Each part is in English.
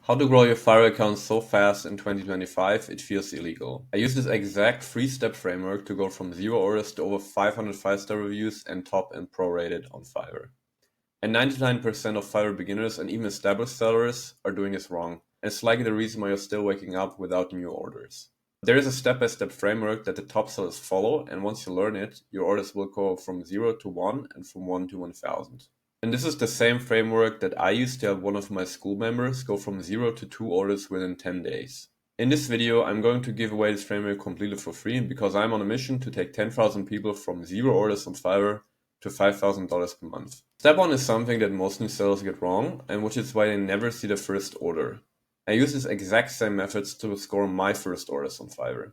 How to grow your Fiverr account so fast in 2025 it feels illegal. I use this exact 3-step framework to go from 0 orders to over 500 5-star reviews and top and pro rated on Fiverr. And 99% of Fiverr beginners and even established sellers are doing this wrong. And it's likely the reason why you're still waking up without new orders. There is a step-by-step framework that the top sellers follow, and once you learn it, your orders will go from 0 to 1 and from 1 to 1000. And this is the same framework that I used to have one of my school members go from 0 to 2 orders within 10 days. In this video, I'm going to give away this framework completely for free because I'm on a mission to take 10,000 people from 0 orders on Fiverr to $5,000 per month. Step 1 is something that most new sellers get wrong, and which is why they never see the first order. I use these exact same methods to score my first orders on Fiverr.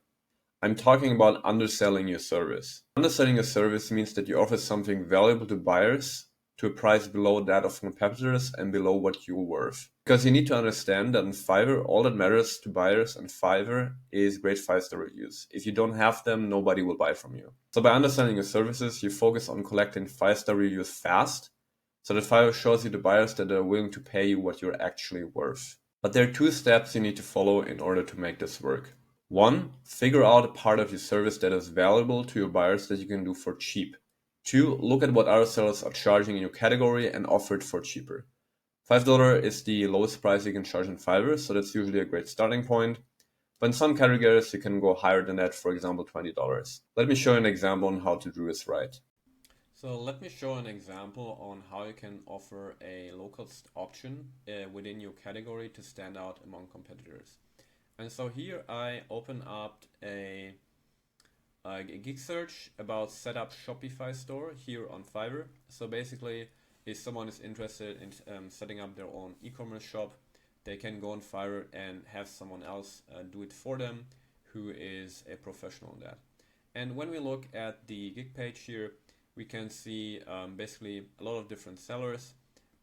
I'm talking about underselling your service. Underselling your service means that you offer something valuable to buyers to a price below that of competitors and below what you're worth. Because you need to understand that in Fiverr, all that matters to buyers on Fiverr is great 5-star reviews. If you don't have them, nobody will buy from you. So by underselling your services, you focus on collecting 5-star reviews fast, so that Fiverr shows you the buyers that are willing to pay you what you're actually worth. But there are 2 steps you need to follow in order to make this work. 1, figure out a part of your service that is valuable to your buyers that you can do for cheap. 2, look at what other sellers are charging in your category and offer it for cheaper. $5 is the lowest price you can charge on Fiverr, so that's usually a great starting point. But in some categories, you can go higher than that, for example, $20. Let me show you an example on how to do this right. So let me show an example on how you can offer a local option within your category to stand out among competitors. And so here I open up a gig search about set up Shopify store here on Fiverr. So basically, if someone is interested in setting up their own e-commerce shop, they can go on Fiverr and have someone else do it for them who is a professional in that. And when we look at the gig page here, we can see basically a lot of different sellers,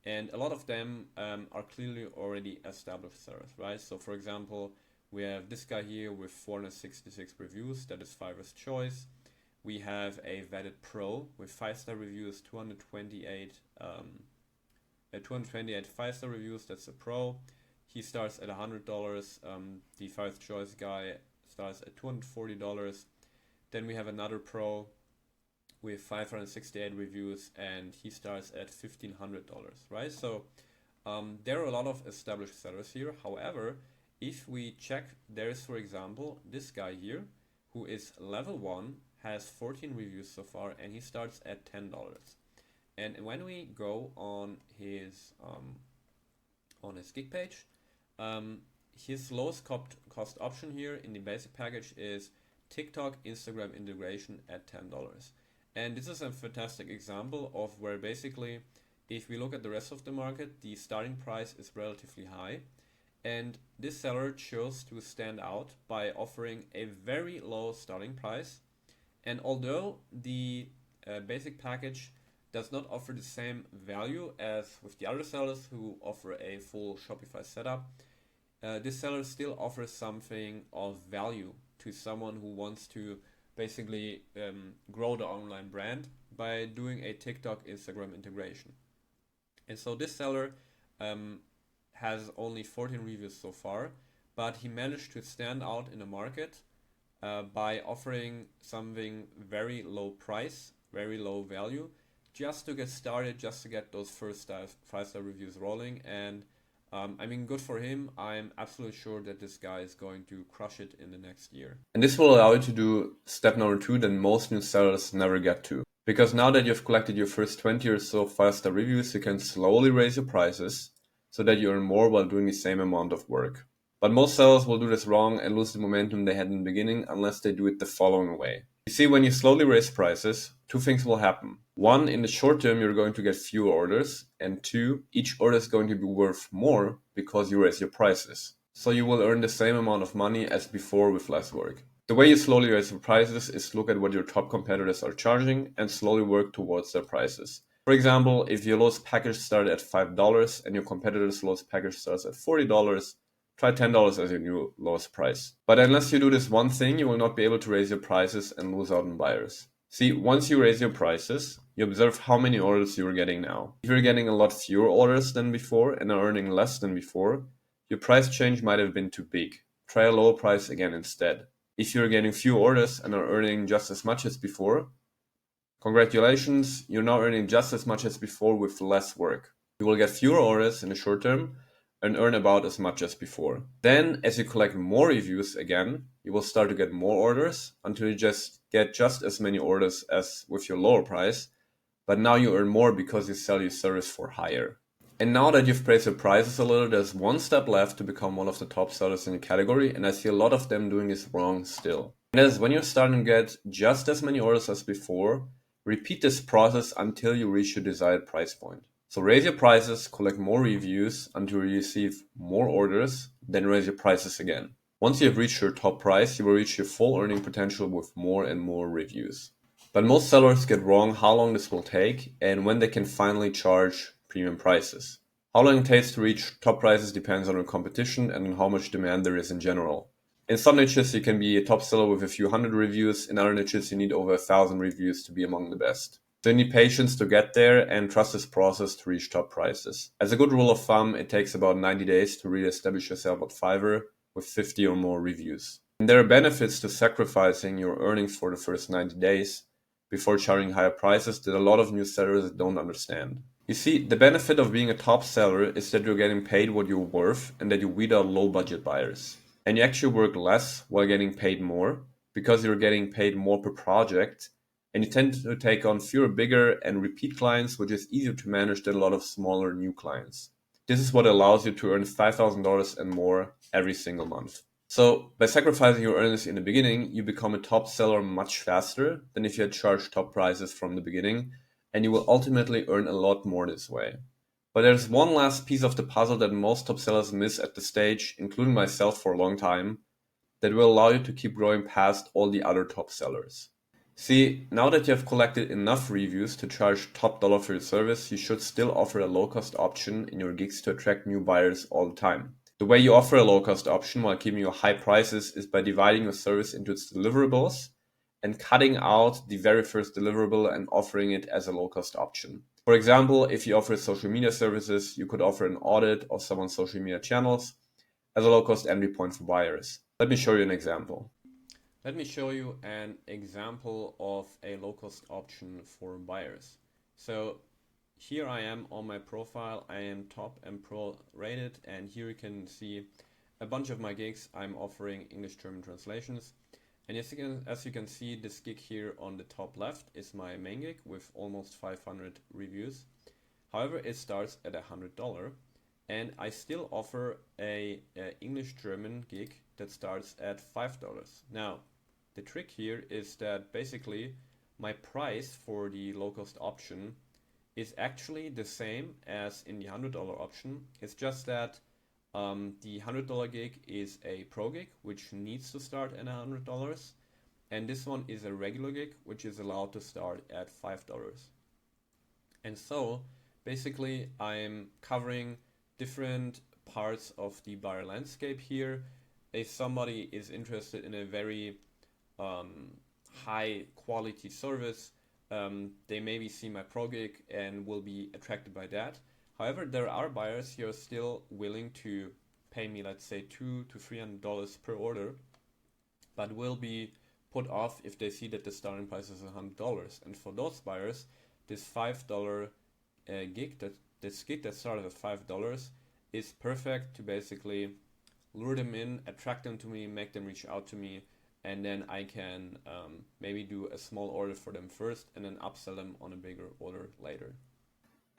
and a lot of them are clearly already established sellers, right? So for example, we have this guy here with 466 reviews, that is Fiverr's choice. We have a vetted pro with 5-star reviews, 228 5-star reviews, that's a pro. He starts at $100, the Fiverr's choice guy starts at $240. Then we have another pro with 568 reviews and he starts at $1,500, right? So there are a lot of established sellers here. However, if we check, there's, for example, this guy here who is level 1, has 14 reviews so far, and he starts at $10. And when we go on his gig page, his lowest cost option here in the basic package is TikTok Instagram integration at $10. And this is a fantastic example of where basically, if we look at the rest of the market, the starting price is relatively high. And this seller chose to stand out by offering a very low starting price. And although the basic package does not offer the same value as with the other sellers who offer a full Shopify setup, this seller still offers something of value to someone who wants to basically grow the online brand by doing a TikTok Instagram integration. And so this seller has only 14 reviews so far, but he managed to stand out in the market by offering something very low price, very low value, just to get started, just to get those first 5-star reviews rolling. And I mean, good for him. I'm absolutely sure that this guy is going to crush it in the next year. And this will allow you to do step number 2 that most new sellers never get to. Because now that you've collected your first 20 or so 5-star reviews, you can slowly raise your prices so that you earn more while doing the same amount of work. But most sellers will do this wrong and lose the momentum they had in the beginning unless they do it the following way. You see, when you slowly raise prices, 2 things will happen. 1, in the short term, you're going to get fewer orders. And 2, each order is going to be worth more because you raise your prices. So you will earn the same amount of money as before with less work. The way you slowly raise your prices is look at what your top competitors are charging and slowly work towards their prices. For example, if your lowest package started at $5 and your competitor's lowest package starts at $40, try $10 as your new lowest price. But unless you do this one thing, you will not be able to raise your prices and lose out on buyers. See, once you raise your prices, you observe how many orders you are getting now. If you're getting a lot fewer orders than before and are earning less than before, your price change might have been too big. Try a lower price again instead. If you're getting few orders and are earning just as much as before, congratulations, you're now earning just as much as before with less work. You will get fewer orders in the short term and earn about as much as before. Then, as you collect more reviews again, you will start to get more orders until you just get just as many orders as with your lower price, but now you earn more because you sell your service for higher. And now that you've raised your prices a little, there's one step left to become one of the top sellers in the category, and I see a lot of them doing this wrong still. And that is when you're starting to get just as many orders as before, repeat this process until you reach your desired price point. So raise your prices, collect more reviews until you receive more orders, then raise your prices again. Once you have reached your top price, you will reach your full earning potential with more and more reviews. But most sellers get wrong how long this will take and when they can finally charge premium prices. How long it takes to reach top prices depends on your competition and on how much demand there is in general. In some niches, you can be a top seller with a few hundred reviews. In other niches, you need over 1,000 reviews to be among the best. So you need patience to get there and trust this process to reach top prices. As a good rule of thumb, it takes about 90 days to really establish yourself on Fiverr with 50 or more reviews. And there are benefits to sacrificing your earnings for the first 90 days before charging higher prices that a lot of new sellers don't understand. You see, the benefit of being a top seller is that you're getting paid what you're worth and that you weed out low budget buyers. And you actually work less while getting paid more because you're getting paid more per project, and you tend to take on fewer bigger and repeat clients, which is easier to manage than a lot of smaller new clients. This is what allows you to earn $5,000 and more every single month. So by sacrificing your earnings in the beginning, you become a top seller much faster than if you had charged top prices from the beginning, and you will ultimately earn a lot more this way. But there's one last piece of the puzzle that most top sellers miss at this stage, including myself for a long time, that will allow you to keep growing past all the other top sellers. See, now that you have collected enough reviews to charge top dollar for your service, you should still offer a low-cost option in your gigs to attract new buyers all the time. The way you offer a low-cost option while keeping your high prices is by dividing your service into its deliverables and cutting out the very first deliverable and offering it as a low-cost option. For example, if you offer social media services, you could offer an audit of someone's social media channels as a low-cost entry point for buyers. Let me show you an example. Let me show you an example of a low-cost option for buyers. So here I am on my profile. I am top and pro rated, and here you can see a bunch of my gigs. I'm offering English-German translations. And as you can see, this gig here on the top left is my main gig with almost 500 reviews. However, it starts at $100, and I still offer a English-German gig that starts at $5. Now, the trick here is that basically my price for the low-cost option is actually the same as in the $100 option. It's just that the $100 gig is a pro gig, which needs to start at $100, and this one is a regular gig, which is allowed to start at $5. And so basically I'm covering different parts of the buyer landscape here. If somebody is interested in a very high quality service, they maybe see my pro gig and will be attracted by that. However, there are buyers who are still willing to pay me, let's say, $200 to $300 per order, but will be put off if they see that the starting price is $100. And for those buyers, this $5 gig, this gig that started at $5 is perfect to basically lure them in, attract them to me, make them reach out to me, and then I can maybe do a small order for them first and then upsell them on a bigger order later.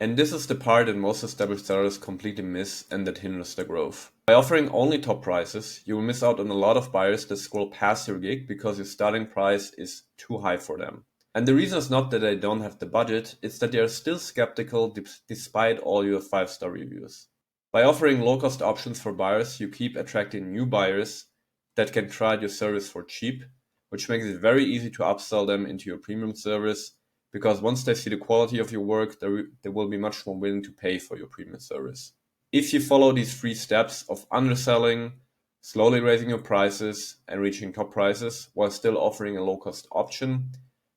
And this is the part that most established sellers completely miss and that hinders their growth. By offering only top prices, you will miss out on a lot of buyers that scroll past your gig because your starting price is too high for them. And the reason is not that they don't have the budget, it's that they are still skeptical despite all your 5-star reviews. By offering low-cost options for buyers, you keep attracting new buyers that can try your service for cheap, which makes it very easy to upsell them into your premium service, because once they see the quality of your work, they will be much more willing to pay for your premium service. If you follow these 3 steps of underselling, slowly raising your prices, and reaching top prices while still offering a low-cost option,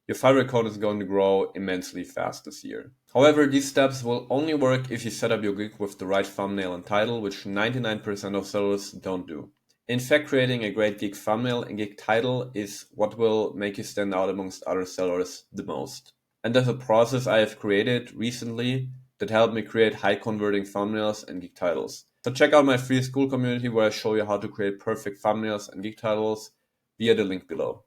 your Fiverr account is going to grow immensely fast this year. However, these steps will only work if you set up your gig with the right thumbnail and title, which 99% of sellers don't do. In fact, creating a great gig thumbnail and gig title is what will make you stand out amongst other sellers the most. And there's a process I have created recently that helped me create high converting thumbnails and gig titles. So check out my free school community where I show you how to create perfect thumbnails and gig titles via the link below.